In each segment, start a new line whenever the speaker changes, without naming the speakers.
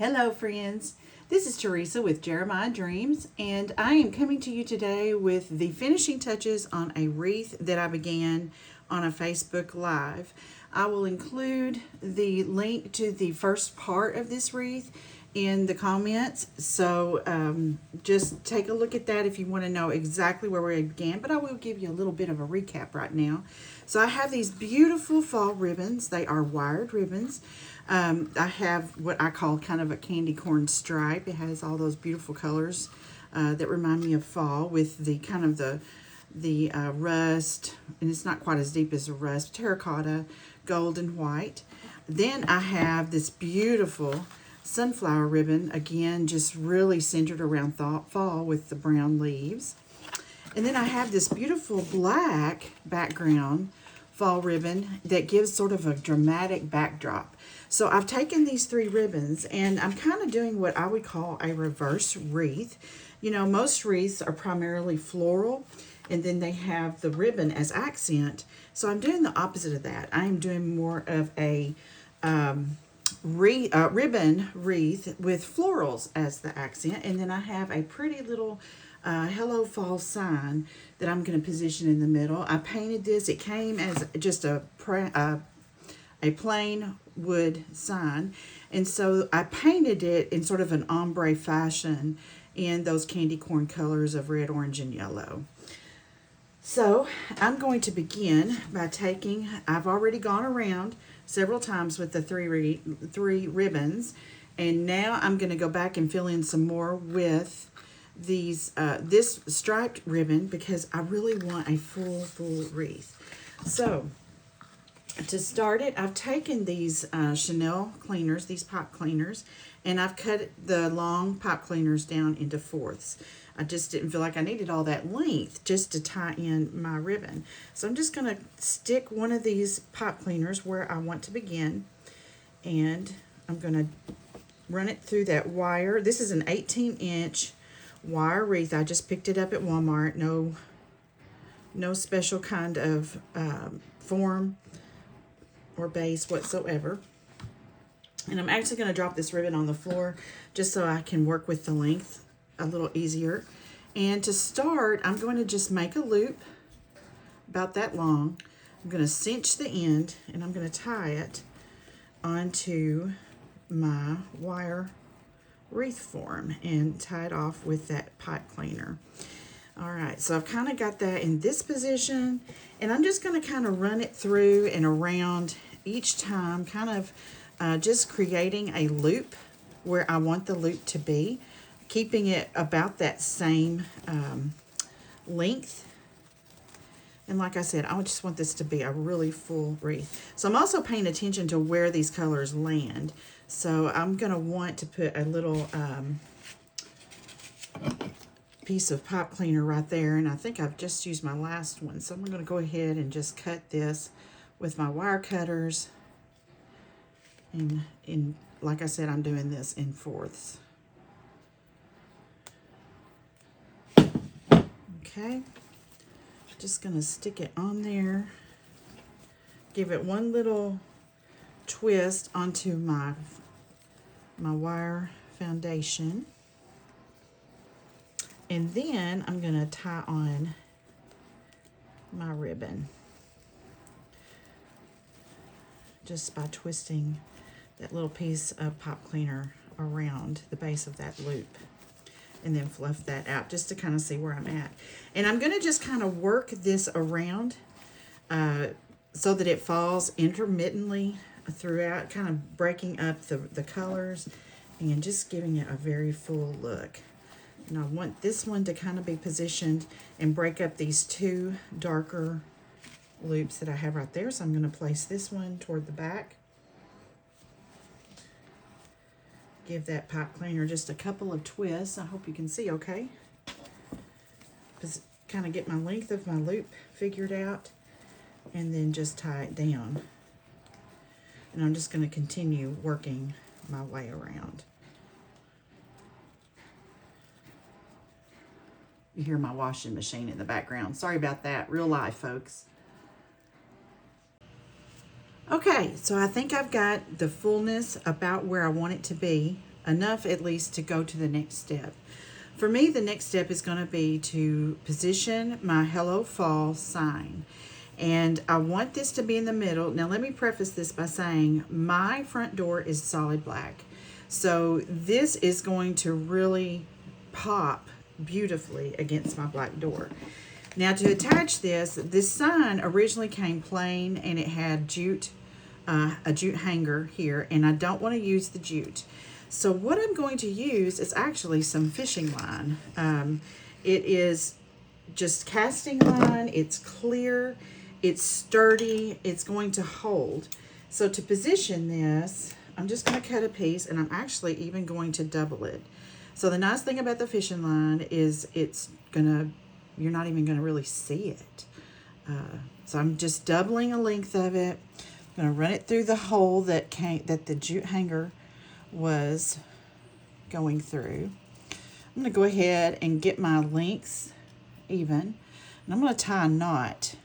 Hello friends, this is Teresa with Jeremiah Dreams, and I am coming to you today with the finishing touches on a wreath that I began on a Facebook Live. I will include the link to the first part of this wreath in the comments, so just take a look at that if you want to know exactly where we began, but I will give you a little bit of a recap right now. So I have these beautiful fall ribbons. They are wired ribbons. I have what I call kind of a candy corn stripe. It has all those beautiful colors that remind me of fall, with the kind of the rust, and it's not quite as deep as the rust, terracotta, gold, and white. Then I have this beautiful sunflower ribbon, again just really centered around fall with the brown leaves. And then I have this beautiful black background fall ribbon that gives sort of a dramatic backdrop. So I've taken these three ribbons and I'm kind of doing what I would call a reverse wreath. You know, most wreaths are primarily floral and then they have the ribbon as accent. So I'm doing the opposite of that. I am doing more of a ribbon wreath with florals as the accent. And then I have a pretty little Hello Fall sign that I'm going to position in the middle. I painted this. It came as just a plain wood sign, and so I painted it in sort of an ombre fashion in those candy corn colors of red, orange, and yellow. So I'm going to begin by taking, I've already gone around several times with the three ribbons, and now I'm going to go back and fill in some more with these this striped ribbon because I really want a full wreath. So to start it, I've taken these Chanel cleaners, these pipe cleaners, and I've cut the long pipe cleaners down into fourths. I just didn't feel like I needed all that length just to tie in my ribbon. So I'm just going to stick one of these pipe cleaners where I want to begin, and I'm going to run it through that wire. This is an 18-inch wire wreath. I just picked it up at Walmart. No special kind of form or base whatsoever. And I'm actually going to drop this ribbon on the floor just so I can work with the length a little easier. And to start, I'm going to just make a loop about that long. I'm going to cinch the end and I'm going to tie it onto my wire wreath form and tie it off with that pipe cleaner. All right, so I've kind of got that in this position, and I'm just going to kind of run it through and around each time, kind of just creating a loop where I want the loop to be, keeping it about that same length. And like I said, I just want this to be a really full wreath. So I'm also paying attention to where these colors land. So I'm going to want to put a little piece of pipe cleaner right there, and I think I've just used my last one, so I'm going to go ahead and just cut this with my wire cutters, and like I said, I'm doing this in fourths. Okay, just going to stick it on there, give it one little twist onto my wire foundation. And then I'm going to tie on my ribbon just by twisting that little piece of pipe cleaner around the base of that loop, and then fluff that out just to kind of see where I'm at. And I'm going to just kind of work this around so that it falls intermittently throughout, kind of breaking up the colors and just giving it a very full look. And I want this one to kind of be positioned and break up these two darker loops that I have right there. So I'm going to place this one toward the back. Give that pipe cleaner just a couple of twists. I hope you can see okay. Just kind of get my length of my loop figured out, and then just tie it down. And I'm just going to continue working my way around. You hear my washing machine in the background. Sorry about that. Real life, folks. Okay, so I think I've got the fullness about where I want it to be enough at least to go to the next step. For me, the next step is going to be to position my Hello Fall sign. And I want this to be in the middle. Now, let me preface this by saying my front door is solid black. So this is going to really pop beautifully against my black door. Now, to attach this sign originally came plain, and it had a jute hanger here, and I don't want to use the jute. So what I'm going to use is actually some fishing line. It is just casting line. It's clear. It's sturdy. It's going to hold. So to position this, I'm just going to cut a piece, and I'm actually even going to double it. So the nice thing about the fishing line is you're not even going to really see it. So I'm just doubling a length of it. I'm going to run it through the hole that the jute hanger was going through. I'm going to go ahead and get my lengths even, and I'm going to tie a knot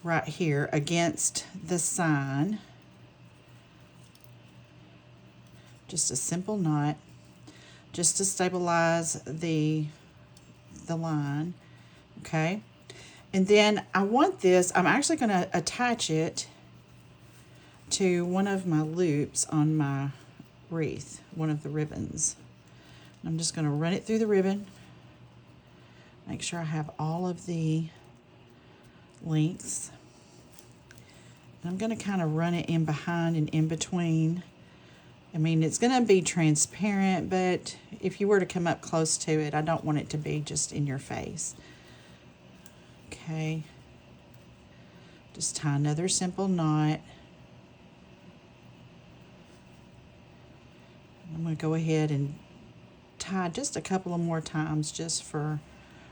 right here against the sign. Just a simple knot, just to stabilize the line. Okay, and then I want this, I'm actually going to attach it to one of my loops on my wreath, one of the ribbons. I'm just going to run it through the ribbon, make sure I have all of the lengths. And I'm going to kind of run it in behind and in between. I mean, it's going to be transparent, but if you were to come up close to it, I don't want it to be just in your face. Okay. Just tie another simple knot. I'm going to go ahead and tie just a couple of more times just for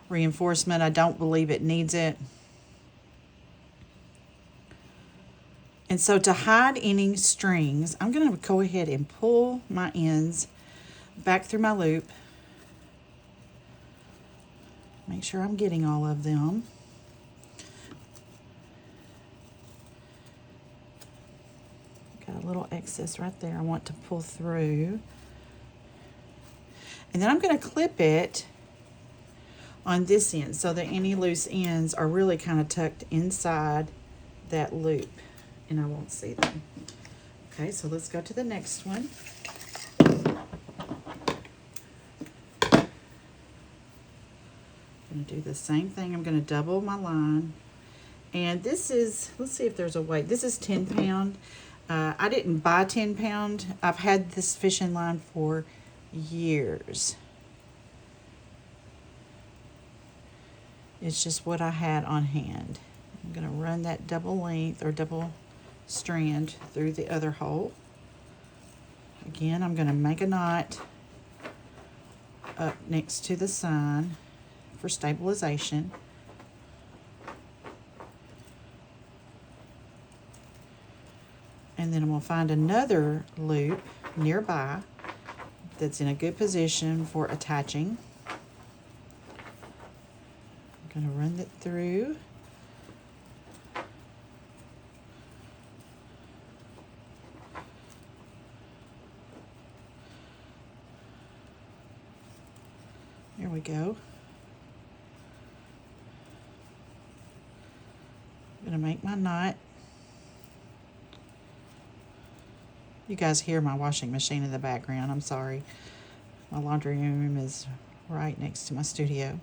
reinforcement. I don't believe it needs it. And so to hide any strings, I'm going to go ahead and pull my ends back through my loop. Make sure I'm getting all of them. Got a little excess right there I want to pull through. And then I'm going to clip it on this end so that any loose ends are really kind of tucked inside that loop, and I won't see them. Okay, so let's go to the next one. I'm going to do the same thing. I'm going to double my line. And this is, let's see if there's a weight. This is 10 pound. I didn't buy 10 pound. I've had this fishing line for years. It's just what I had on hand. I'm going to run that double length or double strand through the other hole. Again, I'm going to make a knot up next to the sign for stabilization. And then I'm going to find another loop nearby that's in a good position for attaching. I'm going to run it through. There we go. I'm going to make my knot. You guys hear my washing machine in the background. I'm sorry. My laundry room is right next to my studio.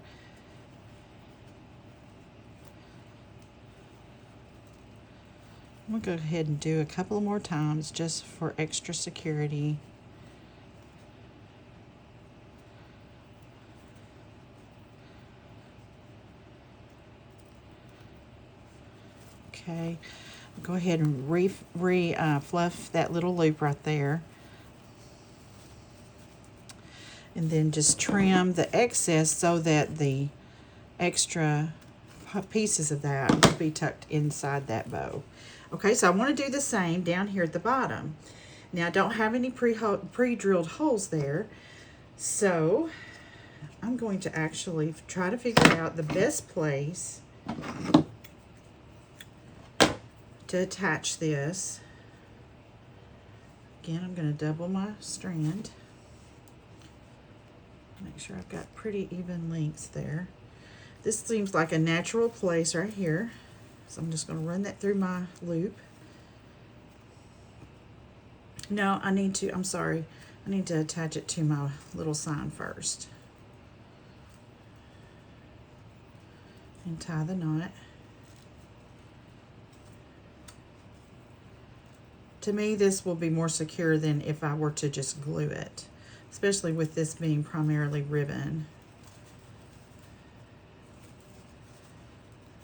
I'm going to go ahead and do a couple more times just for extra security. Okay. Go ahead and fluff that little loop right there. And then just trim the excess so that the extra pieces of that will be tucked inside that bow. Okay, so I want to do the same down here at the bottom. Now, I don't have any pre-drilled holes there, so I'm going to actually try to figure out the best place to attach this Again, I'm going to double my strand. Make sure I've got pretty even lengths there. This seems like a natural place right here. So I'm just going to run that through my loop. No, I need to, I'm sorry, I need to attach it to my little sign first. And tie the knot. To me, this will be more secure than if I were to just glue it, especially with this being primarily ribbon.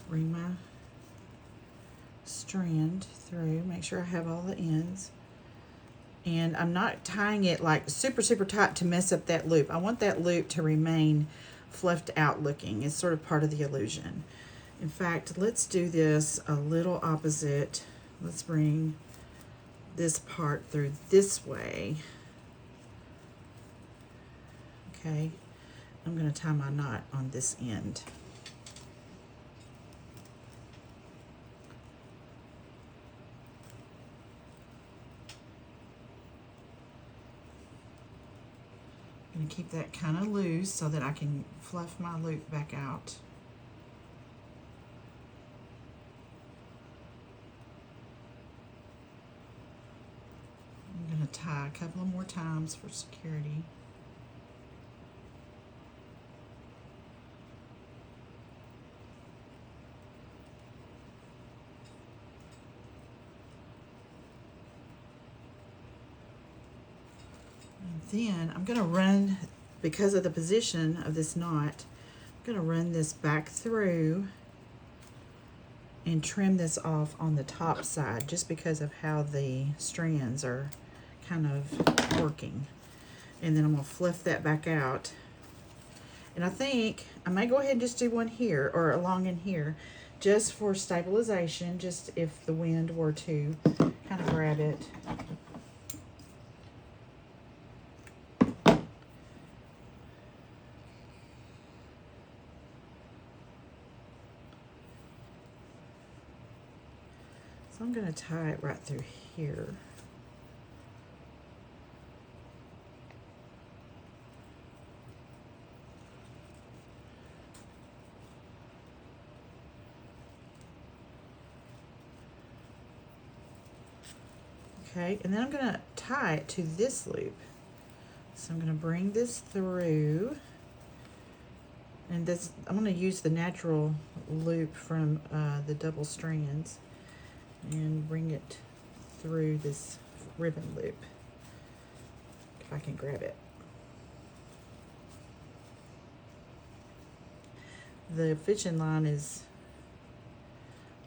Bring my strand through, make sure I have all the ends. And I'm not tying it like super, super tight to mess up that loop. I want that loop to remain fluffed out looking. It's sort of part of the illusion. In fact, let's do this a little opposite. Let's bring this part through this way. Okay, I'm going to tie my knot on this end. I'm going to keep that kind of loose so that I can fluff my loop back out. I'm going to tie a couple of more times for security. Then I'm going to run, because of the position of this knot, I'm going to run this back through and trim this off on the top side just because of how the strands are kind of working. And then I'm going to fluff that back out. And I think I may go ahead and just do one here or along in here just for stabilization, just if the wind were to kind of grab it. So I'm going to tie it right through here. Okay, and then I'm going to tie it to this loop. So I'm going to bring this through, and this I'm going to use the natural loop from the double strands and bring it through this ribbon loop, if I can grab it. The fitching line is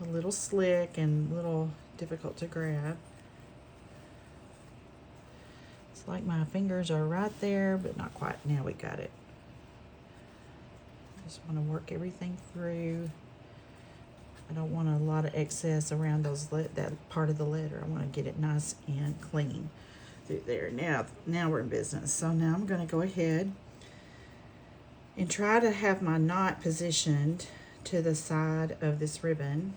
a little slick and a little difficult to grab. It's like my fingers are right there, but not quite. Now we got it. Just want to work everything through. I don't want a lot of excess around that part of the letter. I want to get it nice and clean through there. Now we're in business. So now I'm going to go ahead and try to have my knot positioned to the side of this ribbon.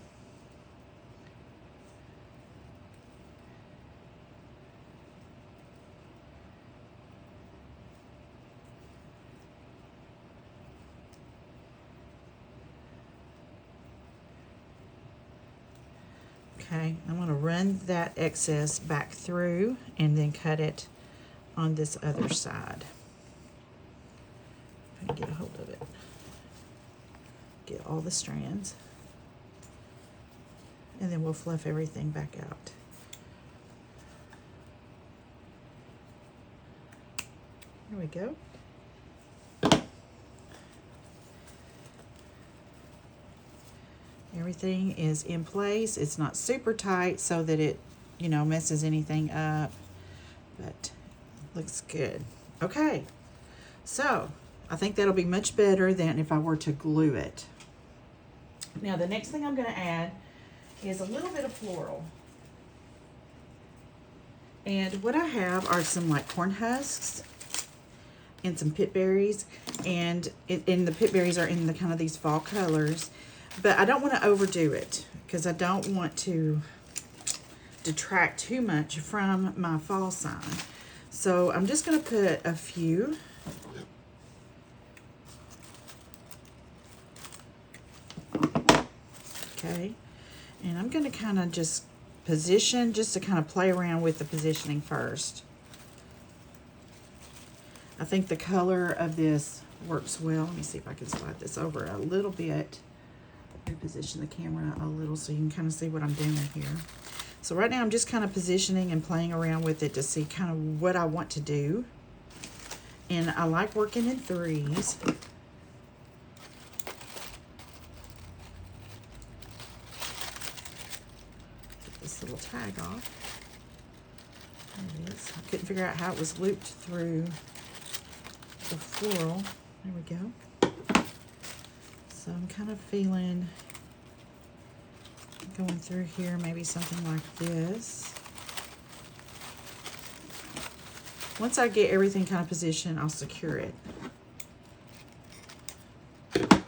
Okay, I'm going to run that excess back through and then cut it on this other side. If I can get a hold of it. Get all the strands. And then we'll fluff everything back out. There we go. Everything is in place. It's not super tight so that it, messes anything up, but looks good. Okay, so I think that'll be much better than if I were to glue it. Now the next thing I'm going to add is a little bit of floral. And what I have are some like corn husks and some pit berries, and the pit berries are in the kind of these fall colors. But I don't want to overdo it because I don't want to detract too much from my fall sign. So I'm just going to put a few. Okay, and I'm going to kind of just position, just to kind of play around with the positioning first. I think the color of this works well. Let me see if I can slide this over a little bit. Reposition the camera a little so you can kind of see what I'm doing here. So right now I'm just kind of positioning and playing around with it to see kind of what I want to do. And I like working in threes. Get this little tag off. There it is. I couldn't figure out how it was looped through the floral. There we go. So I'm kind of feeling going through here, maybe something like this. Once I get everything kind of positioned, I'll secure it. And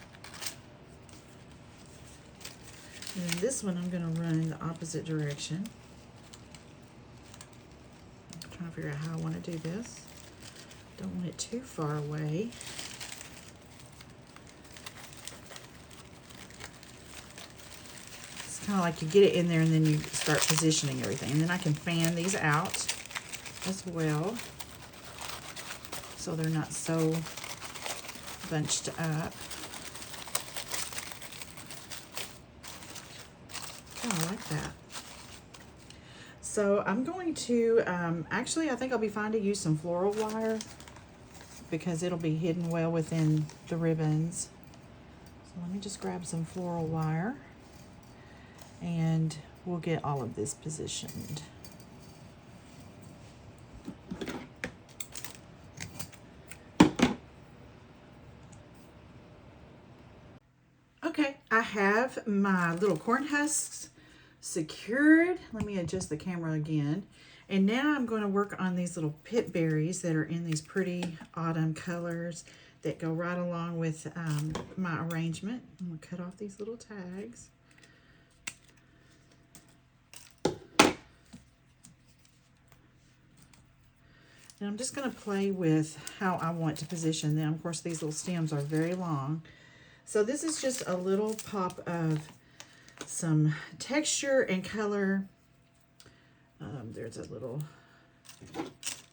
then this one I'm going to run in the opposite direction. I'm trying to figure out how I want to do this. Don't want it too far away. Kind of like you get it in there and then you start positioning everything. And then I can fan these out as well so they're not so bunched up. Oh, I like that. So I'm going to, actually I think I'll be fine to use some floral wire because it'll be hidden well within the ribbons. So let me just grab some floral wire. And we'll get all of this positioned. Okay, I have my little corn husks secured. Let me adjust the camera again. And now I'm going to work on these little pip berries that are in these pretty autumn colors that go right along with my arrangement. I'm going to cut off these little tags. And I'm just going to play with how I want to position them. Of course, these little stems are very long. So this is just a little pop of some texture and color. There's a little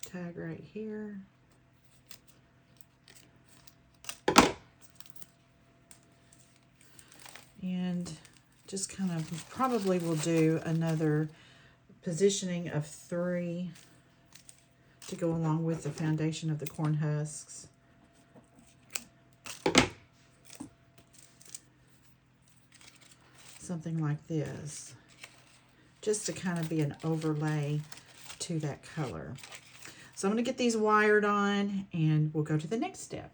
tag right here. And just kind of probably will do another positioning of 3 to go along with the foundation of the corn husks. Something like this, just to kind of be an overlay to that color. So I'm going to get these wired on and we'll go to the next step.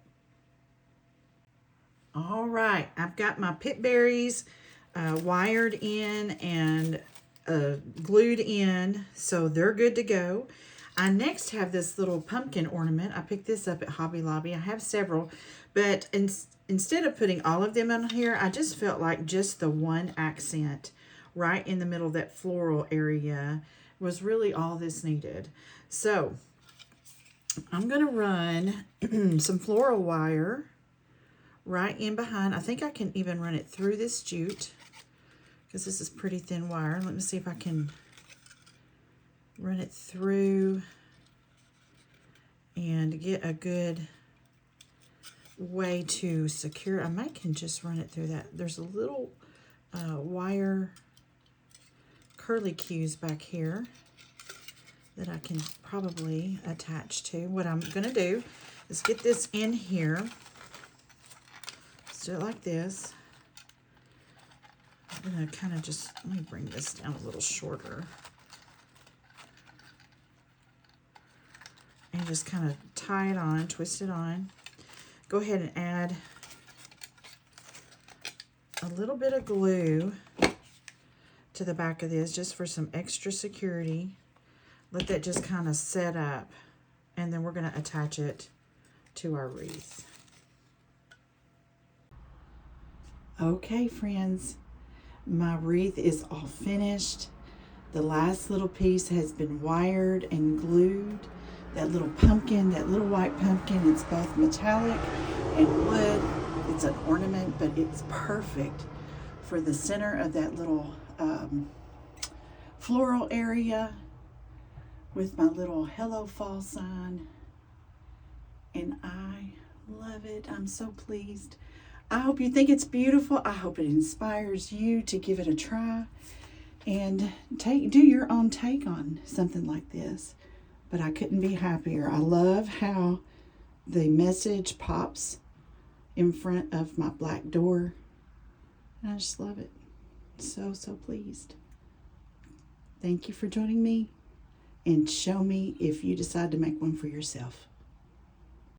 All right, I've got my pip berries wired in and glued in, so they're good to go. I next have this little pumpkin ornament. I picked this up at Hobby Lobby. I have several, but instead of putting all of them on here, I just felt like just the one accent right in the middle of that floral area was really all this needed. So I'm going to run some floral wire right in behind. I think I can even run it through this jute because this is pretty thin wire. Let me see if I can run it through and get a good way to secure. I might can just run it through that. There's a little wire curly cues back here that I can probably attach to. What I'm going to do is get this in here. Let's do it like this. I'm going to kind of just, let me bring this down a little shorter. And just kind of tie it on, twist it on. Go ahead and add a little bit of glue to the back of this just for some extra security. Let that just kind of set up, and then we're going to attach it to our wreath. Okay, friends, my wreath is all finished. The last little piece has been wired and glued. That little pumpkin, that little white pumpkin, it's both metallic and wood. It's an ornament, but it's perfect for the center of that little floral area with my little Hello Fall sign. And I love it. I'm so pleased. I hope you think it's beautiful. I hope it inspires you to give it a try and do your own take on something like this. But I couldn't be happier. I love how the message pops in front of my black door. I just love it. So pleased. Thank you for joining me, and show me if you decide to make one for yourself.